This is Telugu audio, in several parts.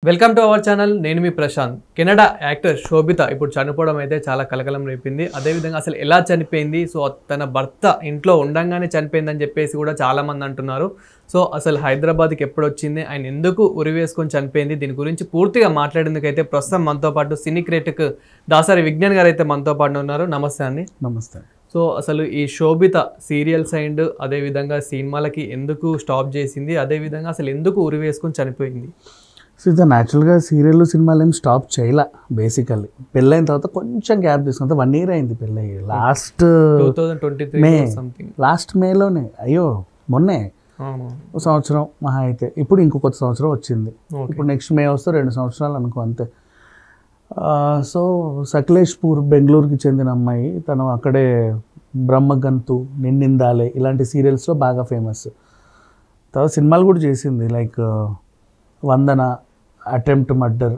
Welcome to our channel. నేను మీ ప్రశాంత్. కెనడా యాక్టర్ శోభిత ఇప్పుడు చనిపోవడం అయితే చాలా కలకలం రేపింది. అదేవిధంగా అసలు ఎలా చనిపోయింది, సో తన భర్త ఇంట్లో ఉండంగానే చనిపోయిందని చెప్పేసి కూడా చాలామంది అంటున్నారు. సో అసలు హైదరాబాద్కి ఎప్పుడు వచ్చింది, ఆయన ఎందుకు ఉరివేసుకొని చనిపోయింది, దీని గురించి పూర్తిగా మాట్లాడేందుకైతే ప్రస్తుతం మనతో పాటు సినీ క్రిటిక్ దాసరి విజ్ఞాన్ గారు అయితే మనతో పాటు ఉన్నారు. నమస్తే అండి. నమస్తే. సో అసలు ఈ శోభిత సీరియల్స్ అండ్ అదేవిధంగా సినిమాలకి ఎందుకు స్టాప్ చేసింది, అదేవిధంగా అసలు ఎందుకు ఉరివేసుకొని చనిపోయింది? సో ఇది న్యాచురల్గా సీరియల్ సినిమాలు ఏం స్టాప్ చేయలే. బేసికల్లీ పెళ్ళైన తర్వాత కొంచెం గ్యాప్ తీసుకుంటే 1 year అయింది పెళ్ళయ్యి. లాస్ట్ 2023 లాస్ట్ మేలోనే, అయ్యో మొన్నే ఒక సంవత్సరం మహా అయితే. ఇప్పుడు ఇంకో కొత్త సంవత్సరం వచ్చింది. ఇప్పుడు నెక్స్ట్ మే వస్తే 2 సంవత్సరాలు అనుకో అంతే. సో సకలేష్పూర్ బెంగళూరుకి చెందిన అమ్మాయి. తను అక్కడే బ్రహ్మగంతు, నిన్నిందాలే ఇలాంటి సీరియల్స్లో బాగా ఫేమస్. తర్వాత సినిమాలు కూడా చేసింది, like Vandana, attempt murder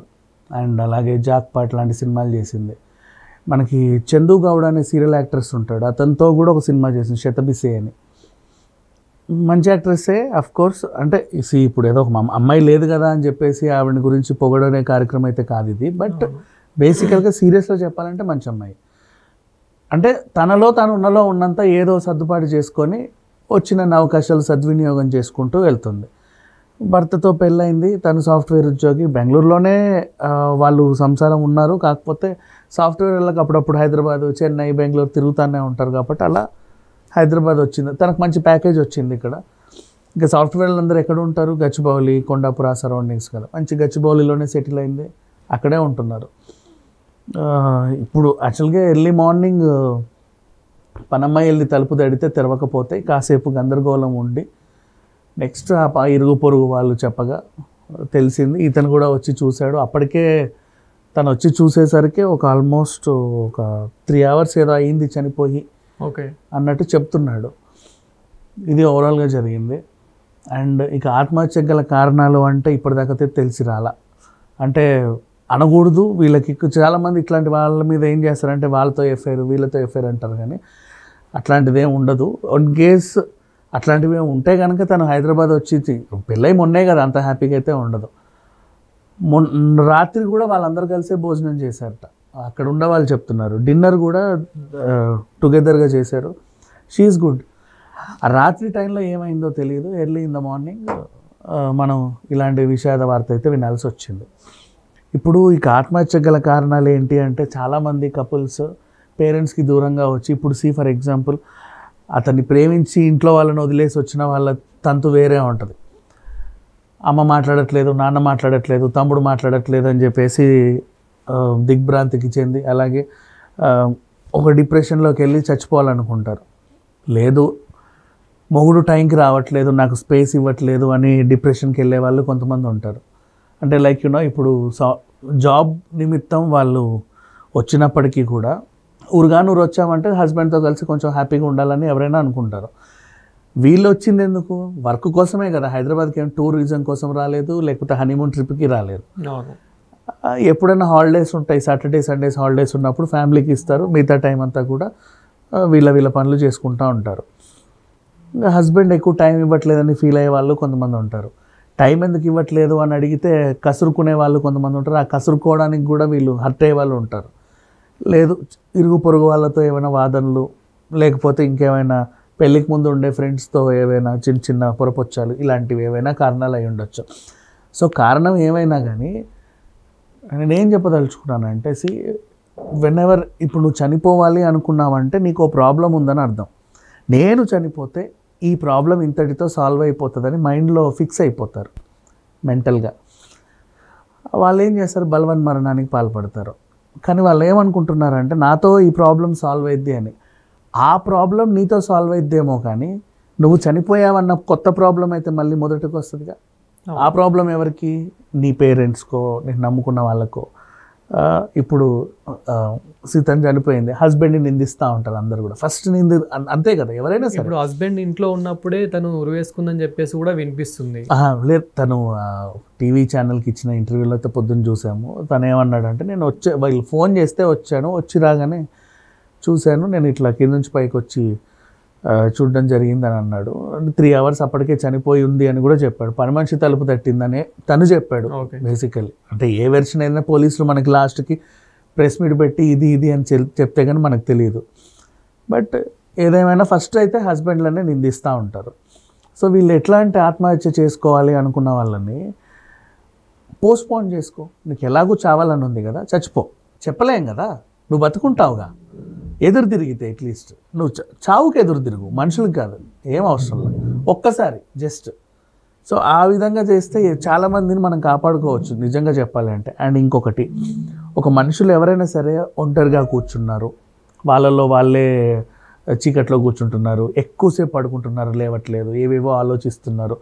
and అలాగే జాక్పాట్ లాంటి సినిమాలు చేసింది. మనకి చందు గౌడ్ అనే సీరియల్ యాక్ట్రెస్ ఉంటాడు, అతనితో కూడా ఒక సినిమా చేసింది శతబిసే అని. మంచి యాక్ట్రెస్సే అఫ్ కోర్స్. అంటే ఇప్పుడు ఏదో ఒక అమ్మాయి లేదు కదా అని చెప్పేసి ఆవిడ గురించి పొగడనే కార్యక్రమం అయితే కాదు ఇది. బట్ బేసికల్గా సీరియస్లో చెప్పాలంటే మంచి అమ్మాయి. అంటే తనలో తాను ఉన్నంత ఏదో సర్దుబాటు చేసుకొని వచ్చిన అవకాశాలు సద్వినియోగం చేసుకుంటూ వెళ్తుంది. భర్తతో పెళ్ళైంది. తను సాఫ్ట్వేర్ ఉద్యోగి. బెంగళూరులోనే వాళ్ళు సంసారం ఉన్నారు. కాకపోతే సాఫ్ట్వేర్ వాళ్ళకి అప్పుడప్పుడు హైదరాబాద్, చెన్నై, బెంగళూరు తిరుగుతూనే ఉంటారు కాబట్టి అలా హైదరాబాద్ వచ్చింది. తనకు మంచి ప్యాకేజ్ వచ్చింది ఇక్కడ. ఇంకా సాఫ్ట్వేర్ అందరూ ఎక్కడ ఉంటారు? గచ్చిబౌలి, కొండాపుర సరౌండింగ్స్ కదా. మంచి గచ్చిబౌలిలోనే సెటిల్ అయింది, అక్కడే ఉంటున్నారు. ఇప్పుడు యాక్చువల్గా ఎర్లీ మార్నింగ్ పనమ్మాయి వెళ్ళి తలుపు తడితే తెరవకపోతే కాసేపు గందరగోళం ఉండి నెక్స్ట్ ఆ ఇరుగు పొరుగు వాళ్ళు చెప్పగా తెలిసింది. ఇతను కూడా వచ్చి చూశాడు. అప్పటికే తను వచ్చి చూసేసరికి ఆల్మోస్ట్ ఒక 3 hours ఏదో అయింది చనిపోయి అన్నట్టు చెప్తున్నాడు. ఇది ఓవరాల్గా జరిగింది. అండ్ ఇక ఆత్మహత్యకు గల కారణాలు అంటే ఇప్పటిదాకా తెలిసి రాలా. అంటే అనకూడదు వీళ్ళకి. చాలామంది ఇట్లాంటి వాళ్ళ మీద ఏం చేస్తారంటే వాళ్ళతో ఎఫ్ఐఆర్, వీళ్ళతో ఎఫ్ఐఆర్ అంటారు, కానీ అట్లాంటిది ఏం ఉండదు. ఇన్ కేస్ అట్లాంటివి ఉంటే కనుక తను హైదరాబాద్ వచ్చి పెళ్ళై మొన్నే కదా, అంత హ్యాపీగా అయితే ఉండదు. రాత్రి కూడా వాళ్ళందరూ కలిసే భోజనం చేశారట, అక్కడ ఉండే వాళ్ళు చెప్తున్నారు. డిన్నర్ కూడా టుగెదర్గా చేశారు. She's good. ఆ రాత్రి టైంలో ఏమైందో తెలియదు. ఎర్లీ ఇన్ ద మార్నింగ్ మనం ఇలాంటి విషాద వార్త అయితే వినాల్సి వచ్చింది. ఇప్పుడు ఇక ఆత్మహత్య గల కారణాలు ఏంటి అంటే చాలామంది కపుల్స్ పేరెంట్స్కి దూరంగా వచ్చి, ఇప్పుడు ఫర్ ఎగ్జాంపుల్ అతన్ని ప్రేమించి ఇంట్లో వాళ్ళని వదిలేసి వచ్చిన వాళ్ళ తంతు వేరే ఉంటుంది. అమ్మ మాట్లాడట్లేదు, నాన్న మాట్లాడట్లేదు, తమ్ముడు మాట్లాడట్లేదు అని చెప్పేసి దిగ్భ్రాంతికి చెంది అలాగే ఒక డిప్రెషన్లోకి వెళ్ళి చచ్చిపోవాలనుకుంటారు. లేదు, మొగుడు టైంకి రావట్లేదు, నాకు స్పేస్ ఇవ్వట్లేదు అని డిప్రెషన్కి వెళ్ళే వాళ్ళు కొంతమంది ఉంటారు. అంటే లైక్ ఇప్పుడు జాబ్ నిమిత్తం వాళ్ళు వచ్చినప్పటికీ కూడా ఊరుగానూరు వచ్చామంటే హస్బెండ్తో కలిసి కొంచెం హ్యాపీగా ఉండాలని ఎవరైనా అనుకుంటారు. వీళ్ళు వచ్చింది ఎందుకు? వర్క్ కోసమే కదా. హైదరాబాద్కి ఏం టూరిజం కోసం రాలేదు, లేకపోతే హనీమూన్ ట్రిప్కి రాలేదు. ఎప్పుడైనా హాలిడేస్ ఉంటాయి, సాటర్డే సండేస్ హాలిడేస్ ఉన్నప్పుడు ఫ్యామిలీకి ఇస్తారు. మిగతా టైం అంతా కూడా వీళ్ళ పనులు చేసుకుంటూ ఉంటారు. ఇంకా హస్బెండ్ ఎక్కువ టైం ఇవ్వట్లేదని ఫీల్ అయ్యే వాళ్ళు కొంతమంది ఉంటారు. టైం ఎందుకు ఇవ్వట్లేదు అని అడిగితే కసురుకునే వాళ్ళు కొంతమంది ఉంటారు. ఆ కసురుకోవడానికి కూడా వీళ్ళు హర్ట్ అయ్యే వాళ్ళు ఉంటారు. లేదు, ఇరుగు పొరుగు వాళ్ళతో ఏమైనా వాదనలు, లేకపోతే ఇంకేమైనా పెళ్ళికి ముందు ఉండే ఫ్రెండ్స్తో ఏవైనా చిన్న పొరపొచ్చాలు, ఇలాంటివి ఏవైనా కారణాలు అయి ఉండొచ్చు. సో కారణం ఏమైనా కానీ నేనేం చెప్పదలుచుకున్నానంటే, వెనెవర్ ఇప్పుడు నువ్వు చనిపోవాలి అనుకున్నావంటే నీకు ఓ ప్రాబ్లం ఉందని అర్థం. నేను చనిపోతే ఈ ప్రాబ్లం ఇంతటితో సాల్వ్ అయిపోతుందని మైండ్లో ఫిక్స్ అయిపోతారు మెంటల్గా. వాళ్ళు ఏం చేస్తారు? బలవన్ మరణానికి పాల్పడతారు. కానీ వాళ్ళు ఏమనుకుంటున్నారంటే నాతో ఈ ప్రాబ్లం సాల్వ్ అయింది అని. ఆ ప్రాబ్లం నీతో సాల్వ్ అయిద్దేమో, కానీ నువ్వు చనిపోయావన్న కొత్త ప్రాబ్లం అయితే మళ్ళీ మొదటికి వస్తుందిగా. ఆ ప్రాబ్లం ఎవరికి? నీ పేరెంట్స్కో, నేను నమ్ముకున్న వాళ్ళకో. ఇప్పుడు సీతను చనిపోయింది, హస్బెండ్ని నిందిస్తూ ఉంటారు అందరు కూడా. ఫస్ట్ అంతే కదా ఎవరైనా సరే. ఇప్పుడు హస్బెండ్ ఇంట్లో ఉన్నప్పుడే తను ఉరివేసుకుందని చెప్పేసి కూడా వినిపిస్తుంది. లేదు, తను టీవీ ఛానల్కి ఇచ్చిన ఇంటర్వ్యూలో అయితే పొద్దున్న చూసాము. తను ఏమన్నాడంటే, నేను వీళ్ళు ఫోన్ చేస్తే వచ్చాను, వచ్చి రాగానే చూశాను, నేను ఇట్లా కింద నుంచి పైకి వచ్చి చూడడం జరిగిందని అన్నాడు. 3 hours అప్పటికే చనిపోయి ఉంది అని కూడా చెప్పాడు. పని మనిషి తలుపు తట్టిందని తను చెప్పాడు బేసికలీ. అంటే ఏ వెర్షన్ అయినా పోలీసులు మనకి లాస్ట్కి ప్రెస్ మీట్ పెట్టి ఇది అని చెప్తే కానీ మనకు తెలియదు. బట్ ఏదేమైనా ఫస్ట్ అయితే హస్బెండ్లనే నిందిస్తూ ఉంటారు. సో వీళ్ళు ఎట్లాంటి ఆత్మహత్య చేసుకోవాలి అనుకున్న వాళ్ళని పోస్ట్పోన్ చేసుకో, నీకు ఎలాగో చావాలని ఉంది కదా, చచ్చిపో. చెప్పలేం కదా, నువ్వు బతుకుంటావుగా. ఎదురు తిరిగితే అట్లీస్ట్ నువ్వు చావుకి ఎదురు తిరుగు, మనుషులకు కాదు, ఏం అవసరం లేదు, ఒక్కసారి జస్ట్. సో ఆ విధంగా చేస్తే చాలామందిని మనం కాపాడుకోవచ్చు నిజంగా చెప్పాలి అంటే. అండ్ ఇంకొకటి, ఒక మనుషులు ఎవరైనా సరే ఒంటరిగా కూర్చున్నారు, వాళ్ళలో వాళ్ళే చీకట్లో కూర్చుంటున్నారు, ఎక్కువసేపు పడుకుంటున్నారు, లేవట్లేదు, ఏవేవో ఆలోచిస్తున్నారు,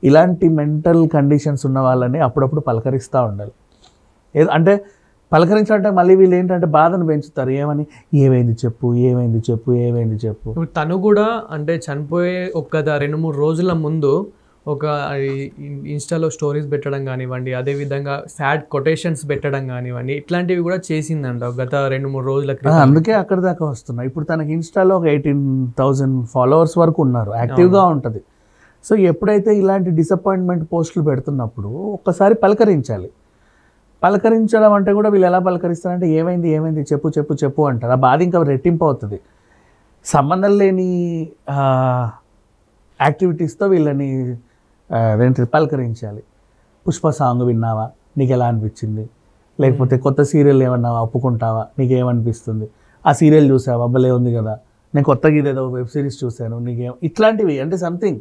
ఇలాంటి మెంటల్ కండిషన్స్ ఉన్న వాళ్ళని అప్పుడప్పుడు పలకరిస్తూ ఉండాలి. అంటే పలకరించాలంటే మళ్ళీ వీళ్ళు ఏంటంటే బాధను పెంచుతారు. ఏమని, ఏమైంది చెప్పు, ఏమైంది చెప్పు, ఏమైంది చెప్పు. ఇప్పుడు తను కూడా అంటే చనిపోయే ఒక 2-3 రోజుల ముందు ఒక ఇన్స్టాలో స్టోరీస్ పెట్టడం కానివ్వండి, అదేవిధంగా సాడ్ కొటేషన్స్ పెట్టడం కానివ్వండి, ఇట్లాంటివి కూడా చేసిందంట గత 2-3 రోజుల క్రితం. అందుకే అక్కడి దాకా వస్తున్నాయి. ఇప్పుడు తనకి ఇన్స్టాలో ఒక 18,000 ఫాలోవర్స్ వరకు ఉన్నారు, యాక్టివ్గా ఉంటుంది. సో ఎప్పుడైతే ఇలాంటి డిసప్పాయింట్మెంట్ పోస్టులు పెడుతున్నప్పుడు ఒక్కసారి పలకరించాలి. పలకరించడం అంటే కూడా వీళ్ళు ఎలా పలకరిస్తారంటే ఏమైంది ఏమైంది చెప్పు చెప్పు చెప్పు అంటారు. ఆ బాధ ఇంకా రెట్టింపు అవుతుంది. సంబంధం లేని యాక్టివిటీస్తో వీళ్ళని అదేంటి పలకరించాలి. పుష్ప సాంగ్ విన్నావా, నీకు ఎలా అనిపించింది, లేకపోతే కొత్త సీరియల్ ఏమన్నావా, ఒప్పుకుంటావా, నీకేమనిపిస్తుంది, ఆ సీరియల్ చూసావా, భలే ఉంది కదా, నేను కొత్తగా ఇదేదో వెబ్ సిరీస్ చూశాను, నీకేం, ఇట్లాంటివి. అంటే సంథింగ్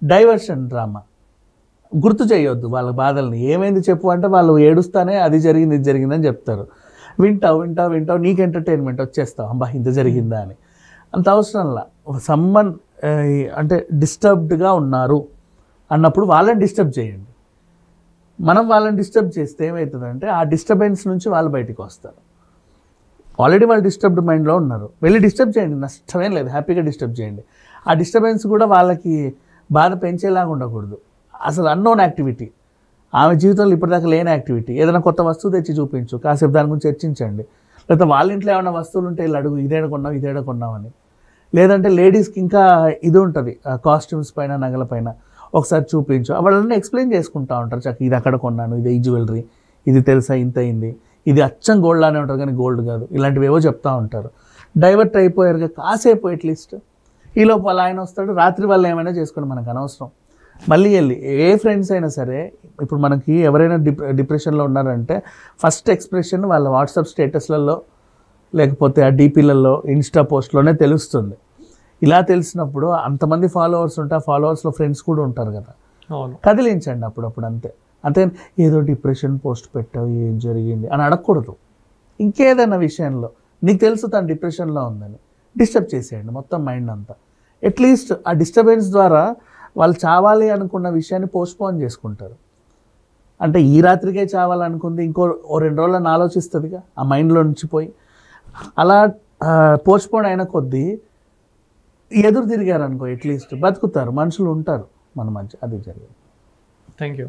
డైవర్షన్ డ్రామా. గుర్తు చేయొద్దు వాళ్ళ బాధల్ని. ఏమైంది చెప్పు అంటే వాళ్ళు ఏడుస్తానే అది జరిగింది ఇది జరిగిందని చెప్తారు. వింటావు వింటావు వింటావు, నీకు ఎంటర్టైన్మెంట్ వచ్చేస్తావు, అబ్బా ఇంత జరిగిందా అని. అంత అవసరంలా. అంటే డిస్టర్బ్డ్గా ఉన్నారు అన్నప్పుడు వాళ్ళని డిస్టర్బ్ చేయండి. మనం వాళ్ళని డిస్టర్బ్ చేస్తే ఏమవుతుందంటే ఆ డిస్టర్బెన్స్ నుంచి వాళ్ళు బయటికి వస్తారు. ఆల్రెడీ వాళ్ళు డిస్టర్బ్డ్ మైండ్లో ఉన్నారు, వెళ్ళి డిస్టర్బ్ చేయండి, నష్టమేం లేదు, హ్యాపీగా డిస్టర్బ్ చేయండి. ఆ డిస్టర్బెన్స్ కూడా వాళ్ళకి బాధ పెంచేలాగా ఉండకూడదు. అసలు అన్నోన్ యాక్టివిటీ, ఆమె జీవితంలో ఇప్పటిదాకా లేని యాక్టివిటీ, ఏదైనా కొత్త వస్తువు తెచ్చి చూపించు, కాసేపు దాని గురించి చర్చించండి. లేకపోతే వాళ్ళ ఇంట్లో ఏమైనా వస్తువులు ఉంటే వీళ్ళు అడుగు, ఇదేడ కొన్నామని. లేదంటే లేడీస్కి ఇంకా ఇది ఉంటుంది, కాస్ట్యూమ్స్ పైన నగల పైన ఒకసారి చూపించు, వాళ్ళని ఎక్స్ప్లెయిన్ చేసుకుంటూ ఉంటారు. చక్క ఇది అక్కడ కొన్నాను, ఇది ఈ జ్యువెలరీ, ఇది తెలుసా ఇంత అయింది, ఇది అచ్చం గోల్డ్ లానే ఉంటారు కానీ గోల్డ్ కాదు, ఇలాంటివి ఏవో చెప్తూ ఉంటారు. డైవర్ట్ అయిపోయారుగా కాసేపు అట్లీస్ట్. ఈ లోపల ఆయన వస్తాడు, రాత్రి వాళ్ళు ఏమైనా చేసుకుని మనకు అనవసరం. మళ్ళీ వెళ్ళి ఏ ఫ్రెండ్స్ అయినా సరే, ఇప్పుడు మనకి ఎవరైనా డిప్రెషన్లో ఉన్నారంటే ఫస్ట్ ఎక్స్ప్రెషన్ వాళ్ళ వాట్సాప్ స్టేటస్లలో లేకపోతే ఆ డీపీలలో ఇన్స్టా పోస్ట్లోనే తెలుస్తుంది. ఇలా తెలిసినప్పుడు అంతమంది ఫాలోవర్స్ ఉంటే ఆ ఫాలోవర్స్లో ఫ్రెండ్స్ కూడా ఉంటారు కదా, కదిలించండి అప్పుడప్పుడు. అంతే ఏదో డిప్రెషన్ పోస్ట్ పెట్టావు, ఏం జరిగింది అని అడగకూడదు. ఇంకేదైనా విషయంలో నీకు తెలుసు తను డిప్రెషన్లో ఉందని డిస్టర్బ్ చేసేయండి మొత్తం మైండ్ అంతా. అట్లీస్ట్ ఆ డిస్టర్బెన్స్ ద్వారా వాళ్ళు చావాలి అనుకున్న విషయాన్ని పోస్ట్పోన్ చేసుకుంటారు. అంటే ఈ రాత్రికే చావాలనుకుంది ఇంకో 2 రోజులను ఆలోచిస్తుందిగా ఆ మైండ్లో నుంచి పోయి. అలా పోస్ట్పోన్ అయిన కొద్దీ ఎదురు తిరిగారు అనుకో, అట్లీస్ట్ బతుకుతారు, మనుషులు ఉంటారు మన మధ్య. అది జరిగింది. Thank you.